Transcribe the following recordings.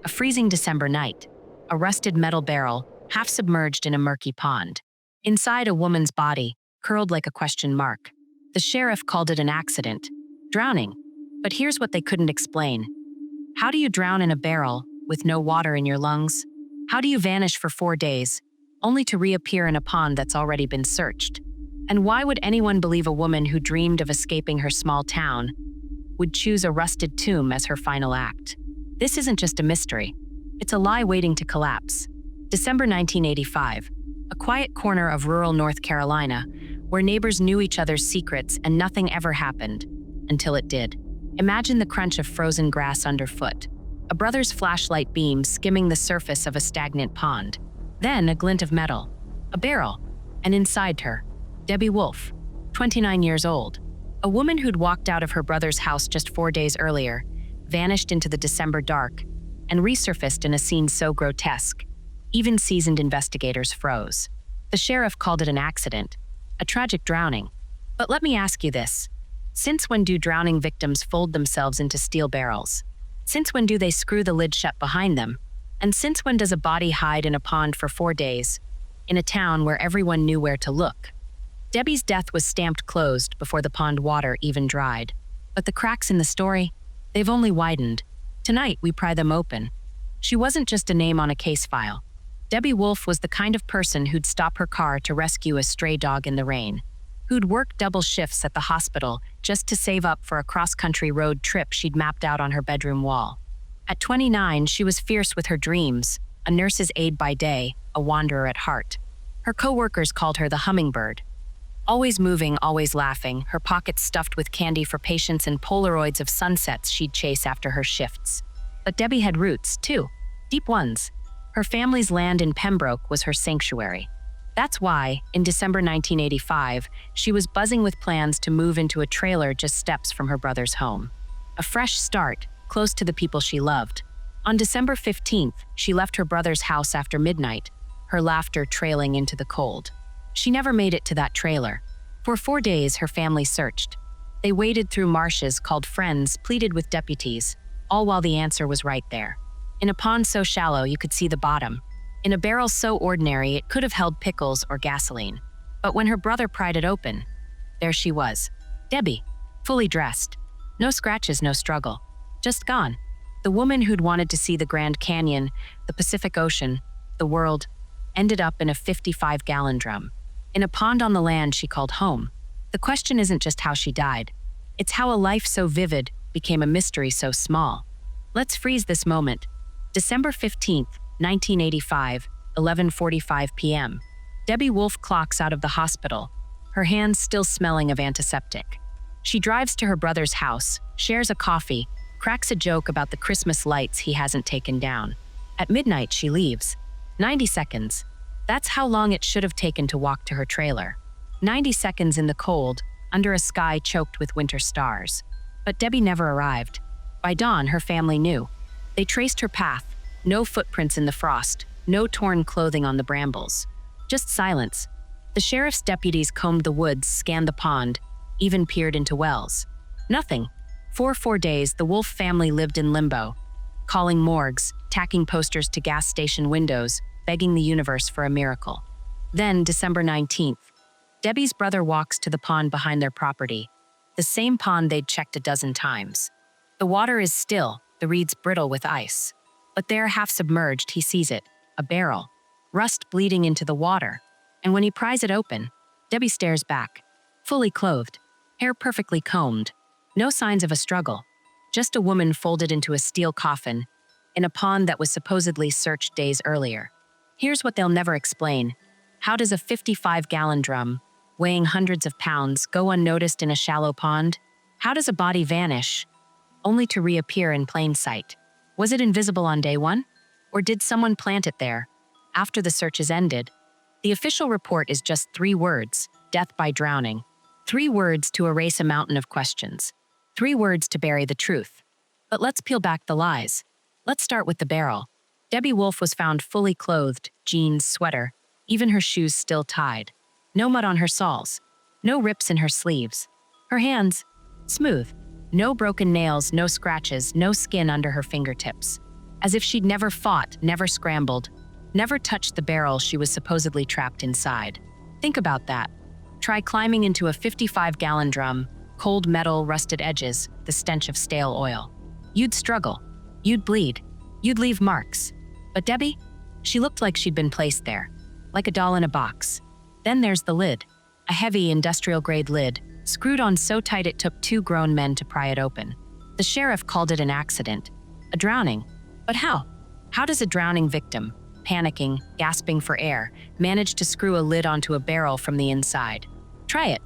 A freezing December night. A rusted metal barrel, half submerged in a murky pond. Inside, a woman's body, curled like a question mark. The sheriff called it an accident. Drowning. But here's what they couldn't explain. How do you drown in a barrel with no water in your lungs? How do you vanish for 4 days, only to reappear in a pond that's already been searched? And why would anyone believe a woman who dreamed of escaping her small town would choose a rusted tomb as her final act? This isn't just a mystery. It's a lie waiting to collapse. December 1985, a quiet corner of rural North Carolina, where neighbors knew each other's secrets and nothing ever happened, until it did. Imagine the crunch of frozen grass underfoot, a brother's flashlight beam skimming the surface of a stagnant pond, then a glint of metal, a barrel, and inside her, Debbie Wolfe, 29 years old, a woman who'd walked out of her brother's house just 4 days earlier, vanished into the December dark, and resurfaced in a scene so grotesque, even seasoned investigators froze. The sheriff called it an accident, a tragic drowning. But let me ask you this. Since when do drowning victims fold themselves into steel barrels? Since when do they screw the lid shut behind them? And since when does a body hide in a pond for 4 days, in a town where everyone knew where to look? Debbie's death was stamped closed before the pond water even dried. But the cracks in the story, they've only widened. Tonight, we pry them open. She wasn't just a name on a case file. Debbie Wolfe was the kind of person who'd stop her car to rescue a stray dog in the rain, who'd work double shifts at the hospital just to save up for a cross-country road trip she'd mapped out on her bedroom wall. At 29, she was fierce with her dreams, a nurse's aide by day, a wanderer at heart. Her co-workers called her the hummingbird. Always moving, always laughing, her pockets stuffed with candy for patients and Polaroids of sunsets she'd chase after her shifts. But Debbie had roots, too, deep ones. Her family's land in Pembroke was her sanctuary. That's why, in December 1985, she was buzzing with plans to move into a trailer just steps from her brother's home. A fresh start, close to the people she loved. On December 15th, she left her brother's house after midnight, her laughter trailing into the cold. She never made it to that trailer. For 4 days, her family searched. They waded through marshes, called friends, pleaded with deputies, all while the answer was right there. In a pond so shallow you could see the bottom. In a barrel so ordinary it could have held pickles or gasoline. But when her brother pried it open, there she was. Debbie, fully dressed. No scratches, no struggle. Just gone. The woman who'd wanted to see the Grand Canyon, the Pacific Ocean, the world, ended up in a 55-gallon drum. In a pond on the land she called home. The question isn't just how she died. It's how a life so vivid became a mystery so small. Let's freeze this moment. December 15th, 1985, 11:45 p.m. Debbie Wolfe clocks out of the hospital, her hands still smelling of antiseptic. She drives to her brother's house, shares a coffee, cracks a joke about the Christmas lights he hasn't taken down. At midnight, she leaves. 90 seconds. That's how long it should have taken to walk to her trailer. 90 seconds in the cold, under a sky choked with winter stars. But Debbie never arrived. By dawn, her family knew. They traced her path. No footprints in the frost, no torn clothing on the brambles. Just silence. The sheriff's deputies combed the woods, scanned the pond, even peered into wells. Nothing. For 4 days, the Wolfe family lived in limbo, calling morgues, tacking posters to gas station windows, begging the universe for a miracle. Then, December 19th, Debbie's brother walks to the pond behind their property, the same pond they'd checked a dozen times. The water is still, the reeds brittle with ice. But there, half submerged, he sees it, a barrel, rust bleeding into the water. And when he pries it open, Debbie stares back, fully clothed, hair perfectly combed, no signs of a struggle, just a woman folded into a steel coffin in a pond that was supposedly searched days earlier. Here's what they'll never explain. How does a 55-gallon drum, weighing hundreds of pounds, go unnoticed in a shallow pond? How does a body vanish, only to reappear in plain sight? Was it invisible on day one? Or did someone plant it there? After the search is ended, the official report is just 3 words: death by drowning. 3 words to erase a mountain of questions. 3 words to bury the truth. But let's peel back the lies. Let's start with the barrel. Debbie Wolfe was found fully clothed, jeans, sweater, even her shoes still tied. No mud on her soles. No rips in her sleeves. Her hands, smooth. No broken nails, no scratches, no skin under her fingertips. as if she'd never fought, never scrambled, never touched the barrel she was supposedly trapped inside. Think about that. Try climbing into a 55-gallon drum, cold metal, rusted edges, the stench of stale oil. You'd struggle. You'd bleed. You'd leave marks. But Debbie? She looked like she'd been placed there, like a doll in a box. Then there's the lid. A heavy, industrial-grade lid, screwed on so tight it took 2 grown men to pry it open. The sheriff called it an accident, a drowning. But how? How does a drowning victim, panicking, gasping for air, manage to screw a lid onto a barrel from the inside? Try it.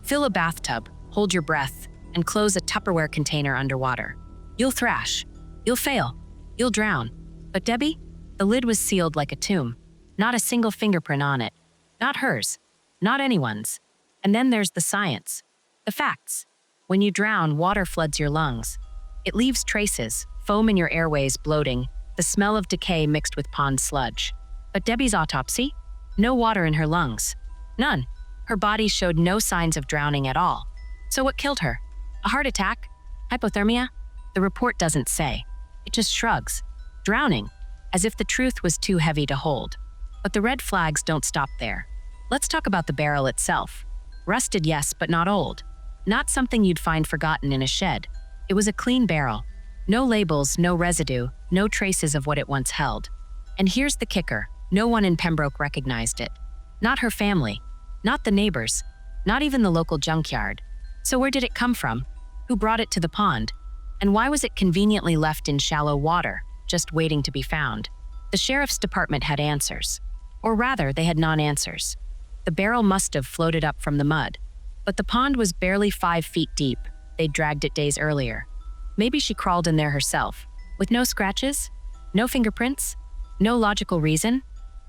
Fill a bathtub, hold your breath, and close a Tupperware container underwater. You'll thrash. You'll fail. You'll drown. But Debbie? The lid was sealed like a tomb. Not a single fingerprint on it. Not hers. Not anyone's. And then there's the science. The facts. When you drown, water floods your lungs. It leaves traces, foam in your airways, bloating, the smell of decay mixed with pond sludge. But Debbie's autopsy? No water in her lungs. None. Her body showed no signs of drowning at all. So what killed her? A heart attack? Hypothermia? The report doesn't say. It just shrugs. Drowning, as if the truth was too heavy to hold. But the red flags don't stop there. Let's talk about the barrel itself. Rusted, yes, but not old. Not something you'd find forgotten in a shed. It was a clean barrel. No labels, no residue, no traces of what it once held. And here's the kicker. No one in Pembroke recognized it. Not her family. Not the neighbors. Not even the local junkyard. So where did it come from? Who brought it to the pond? And why was it conveniently left in shallow water, just waiting to be found? The sheriff's department had answers. Or rather, they had non-answers. The barrel must have floated up from the mud. But the pond was barely 5 feet deep. They'd dragged it days earlier. Maybe she crawled in there herself. With no scratches? No fingerprints? No logical reason?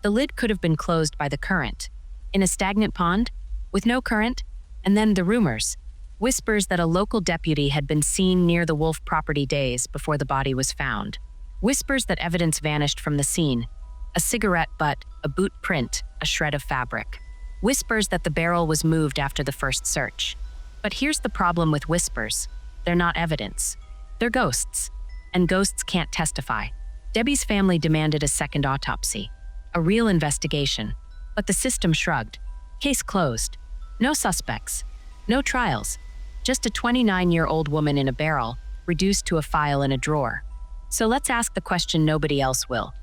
The lid could have been closed by the current. In a stagnant pond? With no current? And then the rumors. Whispers that a local deputy had been seen near the Wolfe property days before the body was found. Whispers that evidence vanished from the scene. A cigarette butt, a boot print, a shred of fabric. Whispers that the barrel was moved after the first search. But here's the problem with whispers. They're not evidence. They're ghosts. And ghosts can't testify. Debbie's family demanded a second autopsy. A real investigation. But the system shrugged. Case closed. No suspects. No trials. Just a 29-year-old woman in a barrel, reduced to a file in a drawer. So let's ask the question nobody else will.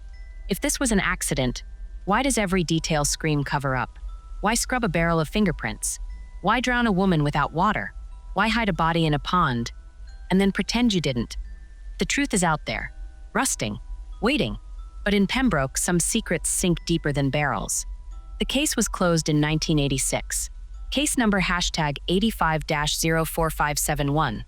If this was an accident, why does every detail scream cover up? Why scrub a barrel of fingerprints? Why drown a woman without water? Why hide a body in a pond? And then pretend you didn't? The truth is out there. Rusting. Waiting. But in Pembroke, some secrets sink deeper than barrels. The case was closed in 1986. Case number #85-04571.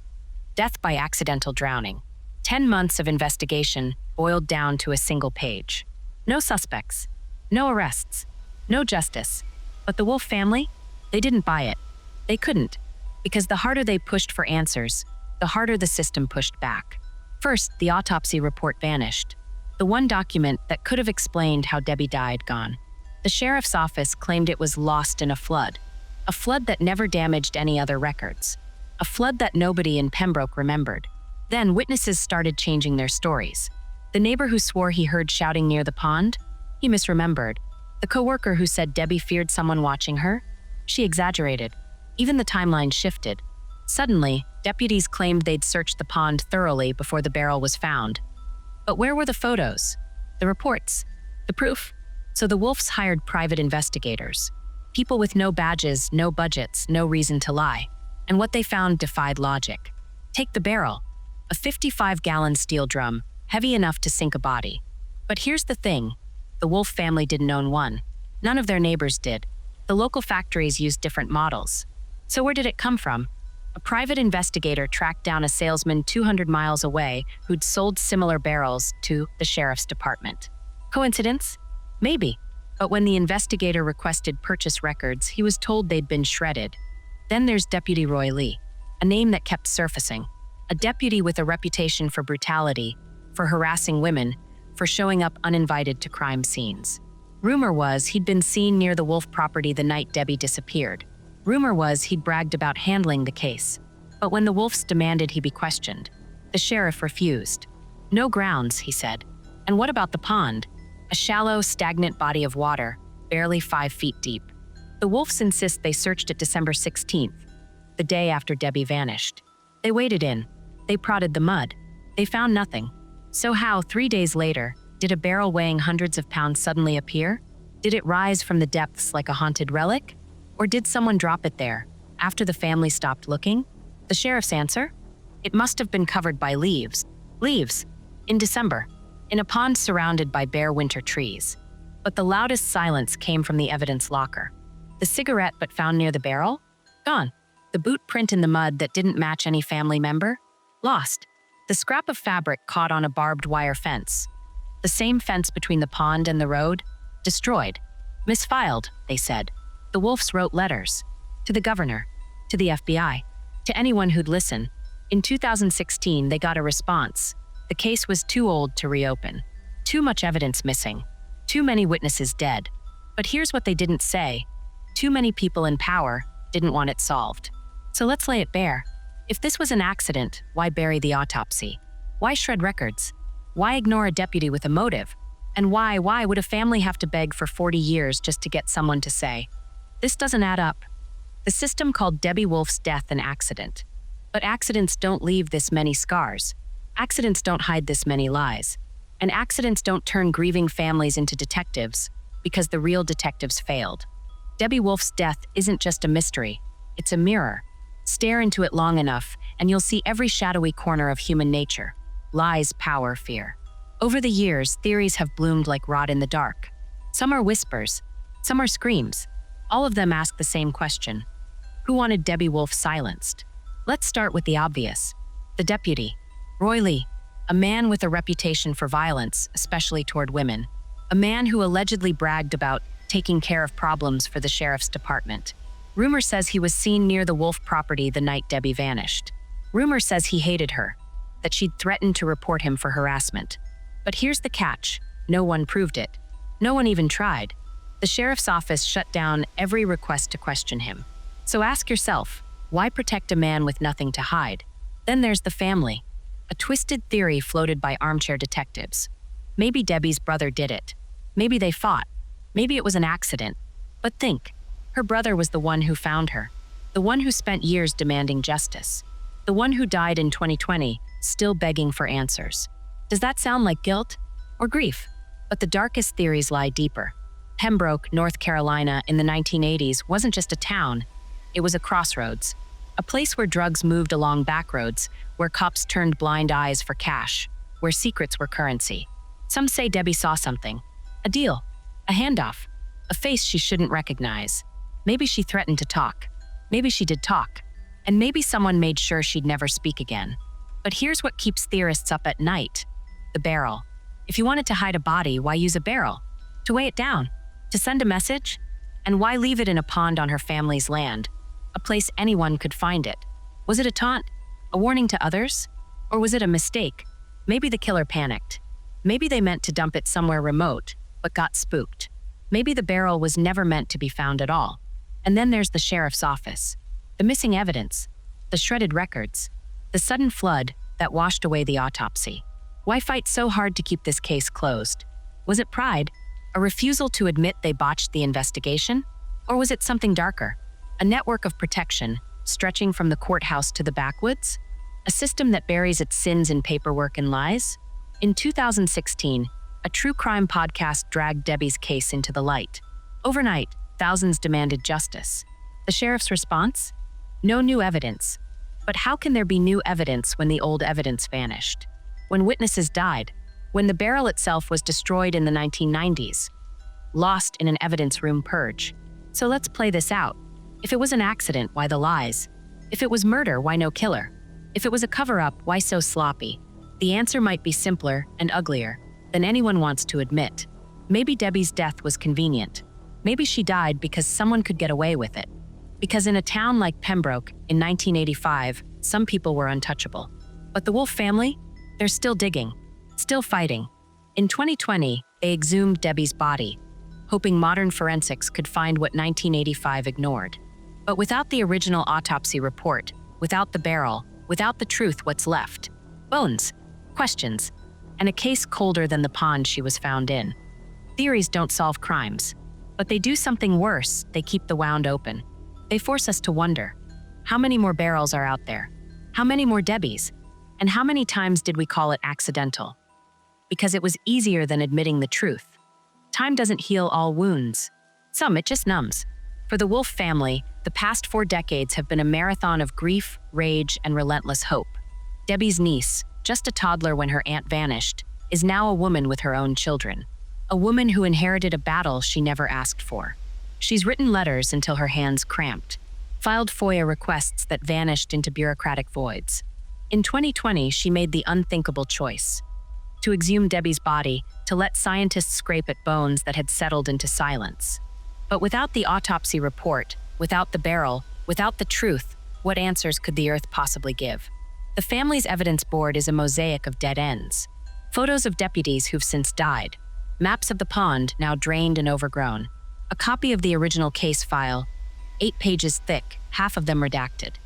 Death by accidental drowning. 10 months of investigation boiled down to a single page. No suspects. No arrests. No justice. But the Wolfe family? They didn't buy it. They couldn't. Because the harder they pushed for answers, the harder the system pushed back. First, the autopsy report vanished. The one document that could have explained how Debbie died gone. The sheriff's office claimed it was lost in a flood. A flood that never damaged any other records. A flood that nobody in Pembroke remembered. Then witnesses started changing their stories. The neighbor who swore he heard shouting near the pond? He misremembered. The coworker who said Debbie feared someone watching her? She exaggerated. Even the timeline shifted. Suddenly, deputies claimed they'd searched the pond thoroughly before the barrel was found. But where were the photos? The reports? The proof? So the Wolfes hired private investigators. People with no badges, no budgets, no reason to lie. And what they found defied logic. Take the barrel. A 55-gallon steel drum, heavy enough to sink a body. But here's the thing. The Wolfe family didn't own one. None of their neighbors did. The local factories used different models. So where did it come from? A private investigator tracked down a salesman 200 miles away who'd sold similar barrels to the sheriff's department. Coincidence? Maybe. But when the investigator requested purchase records, he was told they'd been shredded. Then there's Deputy Roy Lee, a name that kept surfacing. A deputy with a reputation for brutality, for harassing women, for showing up uninvited to crime scenes. Rumor was he'd been seen near the Wolfe property the night Debbie disappeared. Rumor was he'd bragged about handling the case. But when the Wolfes demanded he be questioned, the sheriff refused. No grounds, he said. And what about the pond? A shallow, stagnant body of water, barely 5 feet deep. The Wolfes insist they searched it December 16th, the day after Debbie vanished. They waded in. They prodded the mud. They found nothing. So how, 3 days later, did a barrel weighing hundreds of pounds suddenly appear? Did it rise from the depths like a haunted relic? Or did someone drop it there, after the family stopped looking? The sheriff's answer? It must have been covered by leaves. Leaves. In December. In a pond surrounded by bare winter trees. But the loudest silence came from the evidence locker. The cigarette but found near the barrel? Gone. The boot print in the mud that didn't match any family member? Lost. The scrap of fabric caught on a barbed wire fence. The same fence between the pond and the road? Destroyed. Misfiled, they said. The Wolfes wrote letters. To the governor. To the FBI. To anyone who'd listen. In 2016, they got a response. The case was too old to reopen. Too much evidence missing. Too many witnesses dead. But here's what they didn't say. Too many people in power didn't want it solved. So let's lay it bare. If this was an accident, why bury the autopsy? Why shred records? Why ignore a deputy with a motive? And why would a family have to beg for 40 years just to get someone to say, this doesn't add up? The system called Debbie Wolfe's death an accident. But accidents don't leave this many scars. Accidents don't hide this many lies. And accidents don't turn grieving families into detectives because the real detectives failed. Debbie Wolfe's death isn't just a mystery, it's a mirror. Stare into it long enough, and you'll see every shadowy corner of human nature. Lies, power, fear. Over the years, theories have bloomed like rot in the dark. Some are whispers, some are screams. All of them ask the same question. Who wanted Debbie Wolfe silenced? Let's start with the obvious. The deputy, Roy Lee, a man with a reputation for violence, especially toward women. A man who allegedly bragged about taking care of problems for the sheriff's department. Rumor says he was seen near the Wolfe property the night Debbie vanished. Rumor says he hated her, that she'd threatened to report him for harassment. But here's the catch. No one proved it. No one even tried. The sheriff's office shut down every request to question him. So ask yourself, why protect a man with nothing to hide? Then there's the family. A twisted theory floated by armchair detectives. Maybe Debbie's brother did it. Maybe they fought. Maybe it was an accident. But think, her brother was the one who found her. The one who spent years demanding justice. The one who died in 2020, still begging for answers. Does that sound like guilt or grief? But the darkest theories lie deeper. Pembroke, North Carolina in the 1980s wasn't just a town, it was a crossroads. A place where drugs moved along back roads, where cops turned blind eyes for cash, where secrets were currency. Some say Debbie saw something. A deal. A handoff. A face she shouldn't recognize. Maybe she threatened to talk. Maybe she did talk. And maybe someone made sure she'd never speak again. But here's what keeps theorists up at night. The barrel. If you wanted to hide a body, why use a barrel? To weigh it down? To send a message? And why leave it in a pond on her family's land? A place anyone could find it. Was it a taunt? A warning to others? Or was it a mistake? Maybe the killer panicked. Maybe they meant to dump it somewhere remote, but got spooked. Maybe the barrel was never meant to be found at all. And then there's the sheriff's office. The missing evidence. The shredded records. The sudden flood that washed away the autopsy. Why fight so hard to keep this case closed? Was it pride? A refusal to admit they botched the investigation? Or was it something darker? A network of protection, stretching from the courthouse to the backwoods? A system that buries its sins in paperwork and lies? In 2016, a true crime podcast dragged Debbie's case into the light. Overnight, thousands demanded justice. The sheriff's response? No new evidence. But how can there be new evidence when the old evidence vanished? When witnesses died? When the barrel itself was destroyed in the 1990s? Lost in an evidence room purge. So let's play this out. If it was an accident, why the lies? If it was murder, why no killer? If it was a cover-up, why so sloppy? The answer might be simpler and uglier than anyone wants to admit. Maybe Debbie's death was convenient. Maybe she died because someone could get away with it. Because in a town like Pembroke, in 1985, some people were untouchable. But the Wolfe family? They're still digging, still fighting. In 2020, they exhumed Debbie's body, hoping modern forensics could find what 1985 ignored. But without the original autopsy report, without the barrel, without the truth, what's left? Bones, questions, and a case colder than the pond she was found in. Theories don't solve crimes, but they do something worse. They keep the wound open. They force us to wonder, how many more barrels are out there? How many more Debbies? And how many times did we call it accidental? Because it was easier than admitting the truth. Time doesn't heal all wounds. Some it just numbs. For the Wolfe family, the past 4 decades have been a marathon of grief, rage, and relentless hope. Debbie's niece, just a toddler when her aunt vanished, is now a woman with her own children. A woman who inherited a battle she never asked for. She's written letters until her hands cramped, filed FOIA requests that vanished into bureaucratic voids. In 2020, she made the unthinkable choice: to exhume Debbie's body, to let scientists scrape at bones that had settled into silence. But without the autopsy report, without the barrel, without the truth, what answers could the earth possibly give? The family's evidence board is a mosaic of dead ends. Photos of deputies who've since died. Maps of the pond, now drained and overgrown. A copy of the original case file, 8 pages thick, half of them redacted.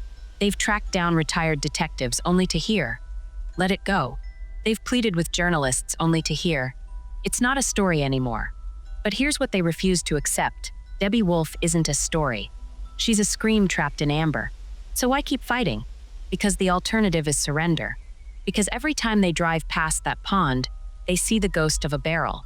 They've tracked down retired detectives only to hear, "Let it go." They've pleaded with journalists only to hear, "It's not a story anymore." But here's what they refuse to accept: Debbie Wolfe isn't a story. She's a scream trapped in amber. So why keep fighting? Because the alternative is surrender. Because every time they drive past that pond, they see the ghost of a barrel.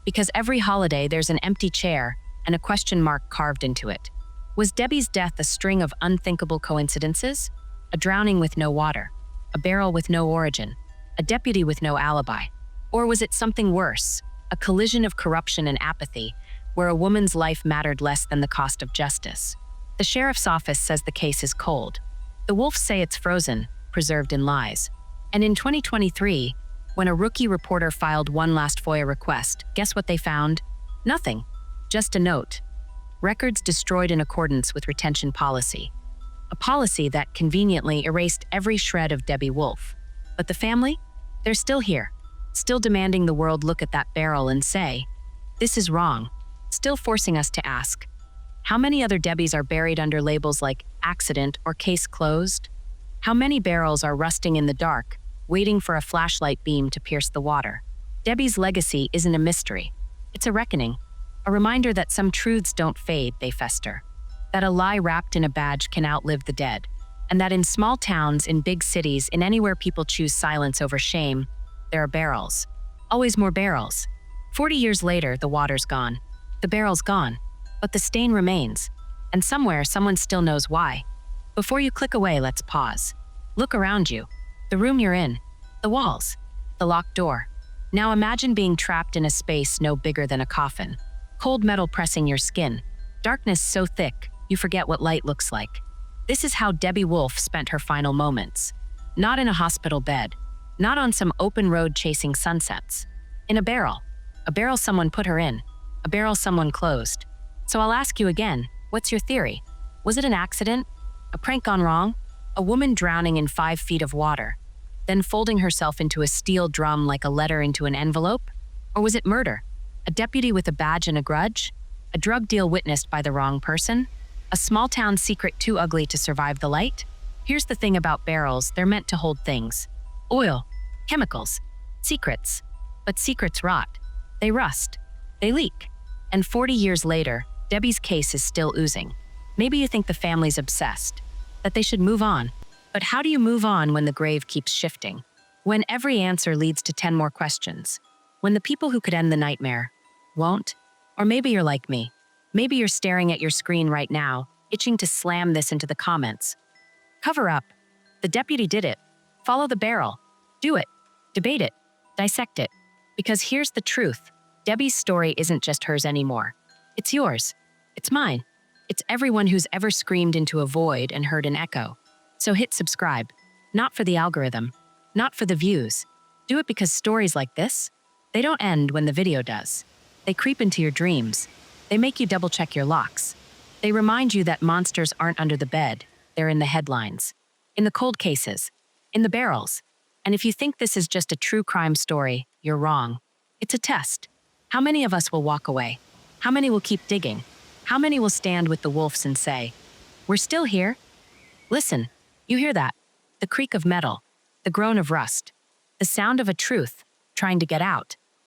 Because every holiday there's an empty chair and a question mark carved into it. Was Debbie's death a string of unthinkable coincidences? A drowning with no water, a barrel with no origin, a deputy with no alibi? Or was it something worse, a collision of corruption and apathy, where a woman's life mattered less than the cost of justice? The sheriff's office says the case is cold. The Wolves say it's frozen, preserved in lies. And in 2023, when a rookie reporter filed one last FOIA request, guess what they found? Nothing. Just a note. Records destroyed in accordance with retention policy. A policy that conveniently erased every shred of Debbie Wolfe. But the family? They're still here. Still demanding the world look at that barrel and say, "This is wrong." Still forcing us to ask, how many other Debbies are buried under labels like accident or case closed? How many barrels are rusting in the dark, waiting for a flashlight beam to pierce the water? Debbie's legacy isn't a mystery. It's a reckoning. A reminder that some truths don't fade, they fester. That a lie wrapped in a badge can outlive the dead. And that in small towns, in big cities, in anywhere people choose silence over shame, there are barrels. Always more barrels. 40 years later, the water's gone. The barrel's gone. But the stain remains. And somewhere, someone still knows why. Before you click away, let's pause. Look around you. The room you're in. The walls. The locked door. Now imagine being trapped in a space no bigger than a coffin. Cold metal pressing your skin. Darkness so thick, you forget what light looks like. This is how Debbie Wolfe spent her final moments. Not in a hospital bed. Not on some open road chasing sunsets. In a barrel. A barrel someone put her in. A barrel someone closed. So I'll ask you again, what's your theory? Was it an accident? A prank gone wrong? A woman drowning in 5 feet of water, then folding herself into a steel drum like a letter into an envelope? Or was it murder? A deputy with a badge and a grudge? A drug deal witnessed by the wrong person? A small-town secret too ugly to survive the light? Here's the thing about barrels, they're meant to hold things. Oil, chemicals, secrets. But secrets rot. They rust. They leak. And 40 years later, Debbie's case is still oozing. Maybe you think the family's obsessed, that they should move on. But how do you move on when the grave keeps shifting? When every answer leads to 10 more questions? When the people who could end the nightmare won't? Or maybe you're like me. Maybe you're staring at your screen right now, itching to slam this into the comments. Cover up. The deputy did it. Follow the barrel. Do it. Debate it. Dissect it. Because here's the truth. Debbie's story isn't just hers anymore. It's yours. It's mine. It's everyone who's ever screamed into a void and heard an echo. So hit subscribe. Not for the algorithm. Not for the views. Do it because stories like this, they don't end when the video does. They creep into your dreams. They make you double-check your locks. They remind you that monsters aren't under the bed. They're in the headlines. In the cold cases. In the barrels. And if you think this is just a true crime story, you're wrong. It's a test. How many of us will walk away? How many will keep digging? How many will stand with the Wolves and say, "We're still here"? Listen, you hear that? The creak of metal, the groan of rust, the sound of a truth trying to get out.